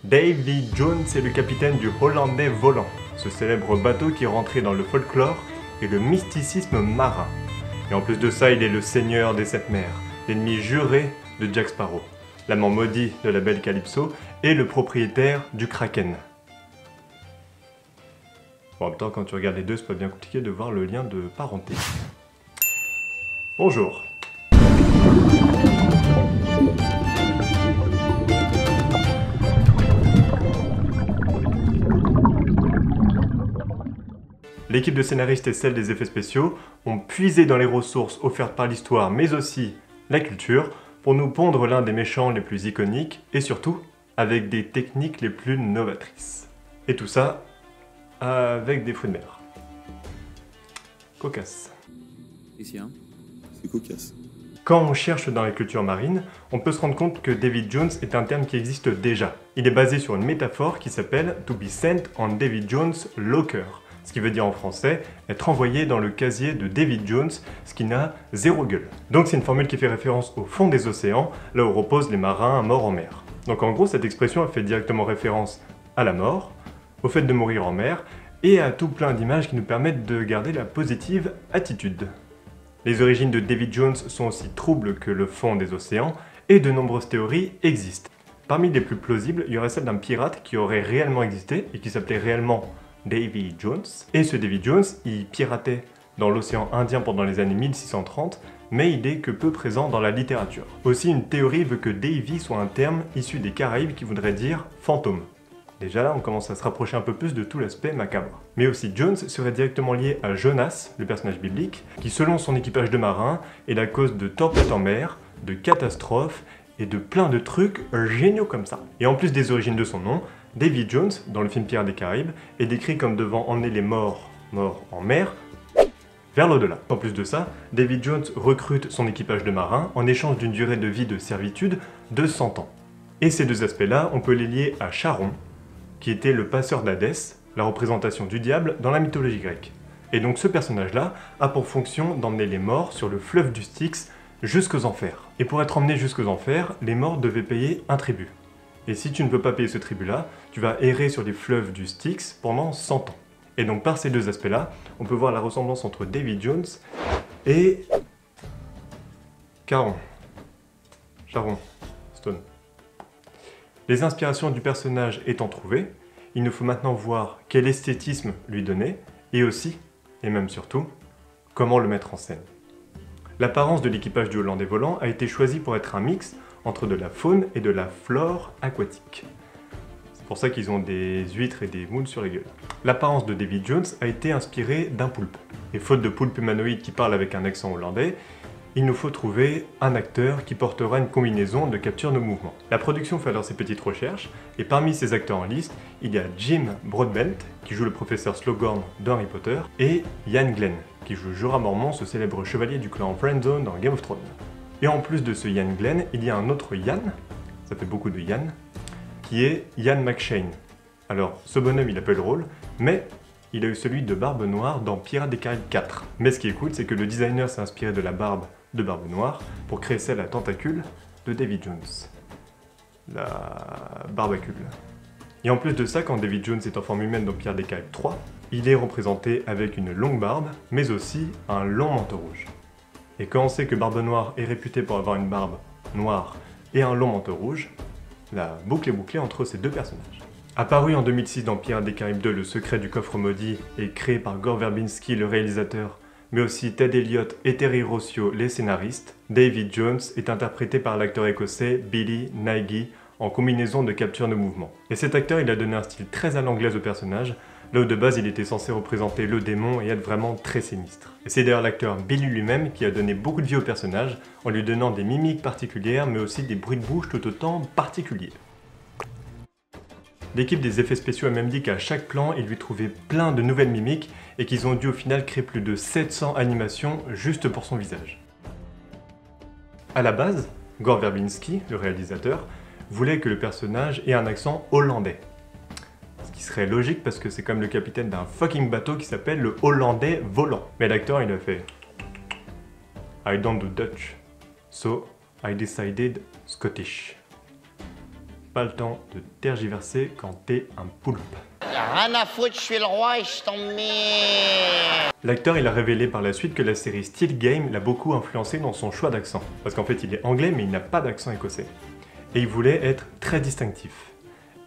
Davy Jones est le capitaine du Hollandais Volant, ce célèbre bateau qui est rentré dans le folklore et le mysticisme marin. Et en plus de ça, il est le seigneur des sept mers, l'ennemi juré de Jack Sparrow, l'amant maudit de la belle Calypso et le propriétaire du Kraken. Bon, en même temps, quand tu regardes les deux, c'est pas bien compliqué de voir le lien de parenté. Bonjour. L'équipe de scénaristes et celle des effets spéciaux ont puisé dans les ressources offertes par l'histoire, mais aussi la culture, pour nous pondre l'un des méchants les plus iconiques, et surtout, avec des techniques les plus novatrices. Et tout ça, avec des fruits de mer. Cocasse. Ici, hein. C'est cocasse. Quand on cherche dans la culture marine, on peut se rendre compte que Davy Jones est un terme qui existe déjà. Il est basé sur une métaphore qui s'appelle « to be sent on Davy Jones' locker », ce qui veut dire en français être envoyé dans le casier de Davy Jones, ce qui n'a zéro gueule. Donc c'est une formule qui fait référence au fond des océans, là où reposent les marins morts en mer. Donc en gros, cette expression fait directement référence à la mort, au fait de mourir en mer, et à tout plein d'images qui nous permettent de garder la positive attitude. Les origines de Davy Jones sont aussi troubles que le fond des océans, et de nombreuses théories existent. Parmi les plus plausibles, il y aurait celle d'un pirate qui aurait réellement existé, et qui s'appelait réellement Davy Jones. Et ce Davy Jones, il piratait dans l'océan Indien pendant les années 1630, mais il est que peu présent dans la littérature. Aussi, une théorie veut que Davy soit un terme issu des Caraïbes qui voudrait dire fantôme. Déjà là, on commence à se rapprocher un peu plus de tout l'aspect macabre. Mais aussi, Jones serait directement lié à Jonas, le personnage biblique, qui selon son équipage de marins, est la cause de tempêtes en mer, de catastrophes et de plein de trucs géniaux comme ça. Et en plus des origines de son nom, Davy Jones, dans le film Pirates des Caraïbes, est décrit comme devant emmener les morts en mer, vers l'au-delà. En plus de ça, Davy Jones recrute son équipage de marins en échange d'une durée de vie de servitude de 100 ans. Et ces deux aspects-là, on peut les lier à Charon, qui était le passeur d'Hadès, la représentation du diable dans la mythologie grecque. Et donc ce personnage-là a pour fonction d'emmener les morts sur le fleuve du Styx jusqu'aux enfers. Et pour être emmené jusqu'aux enfers, les morts devaient payer un tribut. Et si tu ne peux pas payer ce tribut-là, tu vas errer sur les fleuves du Styx pendant 100 ans. Et donc par ces deux aspects-là, on peut voir la ressemblance entre Davy Jones et Charon Stone. Les inspirations du personnage étant trouvées, il nous faut maintenant voir quel esthétisme lui donner, et aussi, et même surtout, comment le mettre en scène. L'apparence de l'équipage du Hollandais Volant a été choisie pour être un mix entre de la faune et de la flore aquatique. C'est pour ça qu'ils ont des huîtres et des moules sur les gueules. L'apparence de Davy Jones a été inspirée d'un poulpe. Et faute de poulpe humanoïde qui parle avec un accent hollandais, il nous faut trouver un acteur qui portera une combinaison de capture de mouvement. La production fait alors ses petites recherches, et parmi ces acteurs en liste, il y a Jim Broadbent, qui joue le professeur Slughorn dans Harry Potter, et Ian Glen, qui joue Jorah Mormont, ce célèbre chevalier du clan Friendzone dans Game of Thrones. Et en plus de ce Ian Glen, il y a un autre Ian, ça fait beaucoup de Ian, qui est Ian McShane. Alors, ce bonhomme, il a pas eu le rôle, mais il a eu celui de Barbe Noire dans Pirates des Caraïbes 4. Mais ce qui est cool, c'est que le designer s'est inspiré de la barbe de Barbe Noire pour créer celle à tentacules de Davy Jones. La barbacule. Et en plus de ça, quand Davy Jones est en forme humaine dans Pirates des Caraïbes 3, il est représenté avec une longue barbe, mais aussi un long manteau rouge. Et quand on sait que Barbe Noire est réputée pour avoir une barbe noire et un long manteau rouge, la boucle est bouclée entre ces deux personnages. Apparu en 2006 dans Pirates des Caraïbes 2, Le Secret du Coffre Maudit, et créé par Gore Verbinski, le réalisateur, mais aussi Ted Elliott et Terry Rossio, les scénaristes, Davy Jones est interprété par l'acteur écossais Billy Nighy en combinaison de capture de mouvement. Et cet acteur, il a donné un style très à l'anglaise au personnage, là où de base il était censé représenter le démon et être vraiment très sinistre. Et c'est d'ailleurs l'acteur Billy lui-même qui a donné beaucoup de vie au personnage, en lui donnant des mimiques particulières, mais aussi des bruits de bouche tout autant particuliers. L'équipe des effets spéciaux a même dit qu'à chaque plan, ils lui trouvaient plein de nouvelles mimiques et qu'ils ont dû au final créer plus de 700 animations juste pour son visage. À la base, Gore Verbinski, le réalisateur, voulait que le personnage ait un accent hollandais. Ce qui serait logique parce que c'est comme le capitaine d'un fucking bateau qui s'appelle le Hollandais Volant. Mais l'acteur il a fait I don't do Dutch, so I decided Scottish. pas le temps de tergiverser quand t'es un poulpe. Rien à foutre, je suis le roi et je t'emmerde. L'acteur il a révélé par la suite que la série Still Game l'a beaucoup influencé dans son choix d'accent. Parce qu'en fait il est anglais mais il n'a pas d'accent écossais. Et il voulait être très distinctif.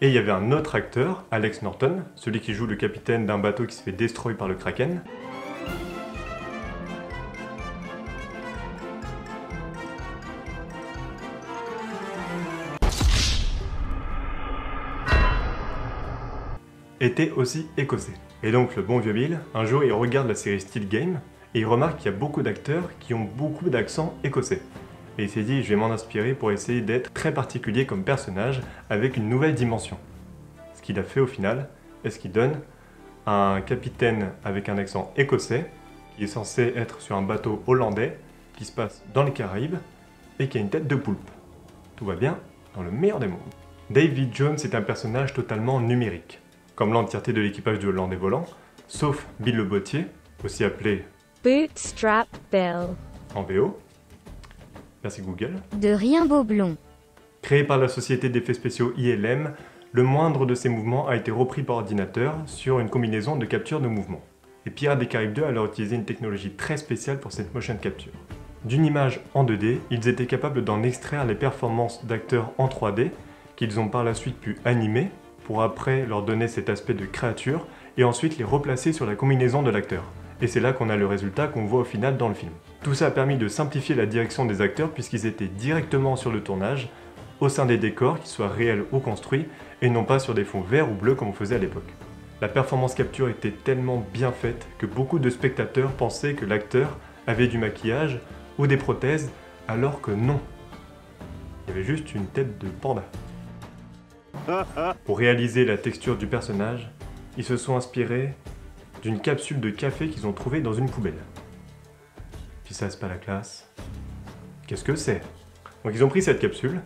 Et il y avait un autre acteur, Alex Norton, celui qui joue le capitaine d'un bateau qui se fait destroy par le Kraken. Était aussi écossais. Et donc le bon vieux Bill, un jour il regarde la série Still Game et il remarque qu'il y a beaucoup d'acteurs qui ont beaucoup d'accent écossais. Et il s'est dit je vais m'en inspirer pour essayer d'être très particulier comme personnage avec une nouvelle dimension. Ce qu'il a fait au final est ce qui donne un capitaine avec un accent écossais qui est censé être sur un bateau hollandais qui se passe dans les Caraïbes et qui a une tête de poulpe. Tout va bien dans le meilleur des mondes. David Jones est un personnage totalement numérique, comme l'entièreté de l'équipage du Hollandais volant, sauf Bill le bottier, aussi appelé Bootstrap Bill. en VO. Merci Google. De rien Beaublon. Créé par la société d'effets spéciaux ILM, le moindre de ses mouvements a été repris par ordinateur sur une combinaison de capture de mouvement. Et Pirates des Caraïbes 2 a alors utilisé une technologie très spéciale pour cette motion capture. D'une image en 2D, ils étaient capables d'en extraire les performances d'acteurs en 3D, qu'ils ont par la suite pu animer, pour après leur donner cet aspect de créature, et ensuite les replacer sur la combinaison de l'acteur. Et c'est là qu'on a le résultat qu'on voit au final dans le film. Tout ça a permis de simplifier la direction des acteurs puisqu'ils étaient directement sur le tournage, au sein des décors, qu'ils soient réels ou construits, et non pas sur des fonds verts ou bleus comme on faisait à l'époque. La performance capture était tellement bien faite que beaucoup de spectateurs pensaient que l'acteur avait du maquillage ou des prothèses, alors que non. Il y avait juste une tête de panda. Pour réaliser la texture du personnage, ils se sont inspirés d'une capsule de café qu'ils ont trouvée dans une poubelle. Si ça c'est pas la classe, qu'est-ce que c'est? Donc ils ont pris cette capsule,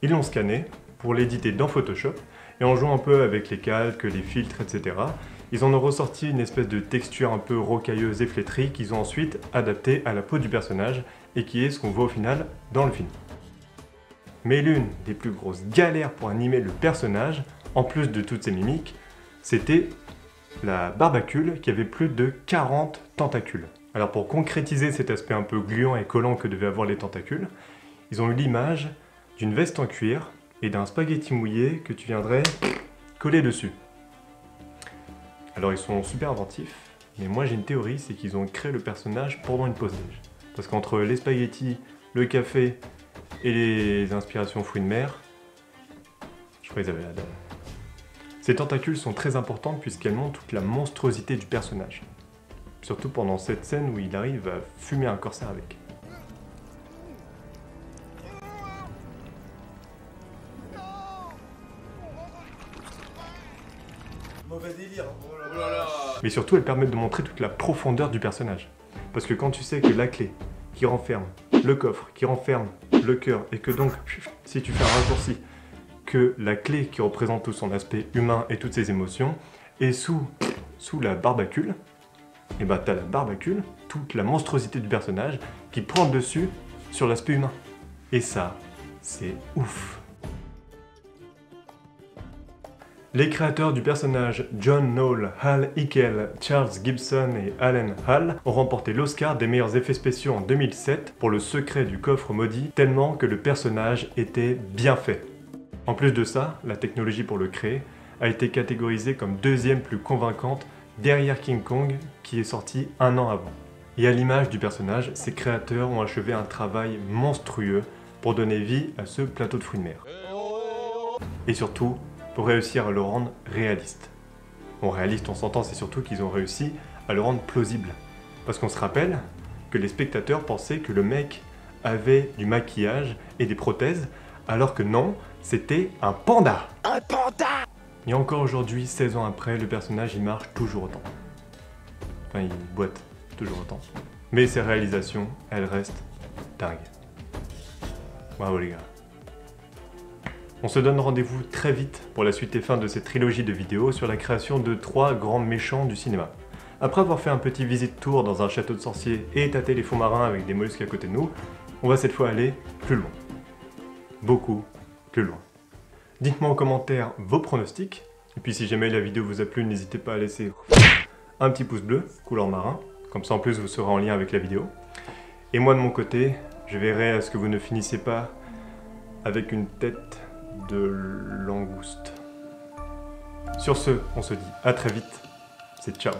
ils l'ont scannée pour l'éditer dans Photoshop, et en jouant un peu avec les calques, les filtres, etc., ils en ont ressorti une espèce de texture un peu rocailleuse et flétrie qu'ils ont ensuite adaptée à la peau du personnage, et qui est ce qu'on voit au final dans le film. Mais l'une des plus grosses galères pour animer le personnage, en plus de toutes ses mimiques, c'était la barbacule qui avait plus de 40 tentacules. Alors pour concrétiser cet aspect un peu gluant et collant que devaient avoir les tentacules, ils ont eu l'image d'une veste en cuir et d'un spaghetti mouillé que tu viendrais coller dessus. Alors ils sont super inventifs, mais moi j'ai une théorie, c'est qu'ils ont créé le personnage pendant une pause déj. Parce qu'entre les spaghettis, le café et les inspirations fruits de mer, je crois qu'ils avaient la dalle. Ces tentacules sont très importantes puisqu'elles montrent toute la monstruosité du personnage. Surtout pendant cette scène où il arrive à fumer un corsaire avec. Mauvais délire. Oh là là. Mais surtout, elles permettent de montrer toute la profondeur du personnage. Parce que quand tu sais que la clé qui renferme le coffre, qui renferme le cœur, et que donc, si tu fais un raccourci, que la clé qui représente tout son aspect humain et toutes ses émotions est sous la barbacule, et bah t'as la barbacule, toute la monstruosité du personnage qui prend le dessus sur l'aspect humain. Et ça, c'est ouf. Les créateurs du personnage John Knoll, Hal Hickel, Charles Gibson et Alan Hall ont remporté l'Oscar des meilleurs effets spéciaux en 2007 pour Le secret du coffre maudit, tellement que le personnage était bien fait. En plus de ça, la technologie pour le créer a été catégorisée comme deuxième plus convaincante derrière King Kong qui est sorti un an avant. Et à l'image du personnage, ses créateurs ont achevé un travail monstrueux pour donner vie à ce plateau de fruits de mer. Et surtout, pour réussir à le rendre réaliste. Bon, réaliste on s'entend, c'est surtout qu'ils ont réussi à le rendre plausible. Parce qu'on se rappelle que les spectateurs pensaient que le mec avait du maquillage et des prothèses, alors que non, c'était un panda. Un panda. Et encore aujourd'hui, 16 ans après, le personnage il marche toujours autant. Enfin, il boite toujours autant. Mais ses réalisations, elles restent dingues. Bravo les gars. On se donne rendez-vous très vite pour la suite et fin de cette trilogie de vidéos sur la création de 3 grands méchants du cinéma. Après avoir fait un petit visite tour dans un château de sorciers et tâté les fonds marins avec des mollusques à côté de nous, on va cette fois aller plus loin. Beaucoup plus loin. Dites-moi en commentaire vos pronostics. Et puis si jamais la vidéo vous a plu, n'hésitez pas à laisser un petit pouce bleu, couleur marin. Comme ça en plus vous serez en lien avec la vidéo. Et moi de mon côté, je verrai à ce que vous ne finissiez pas avec une tête de langouste. Sur ce, on se dit à très vite. C'est ciao.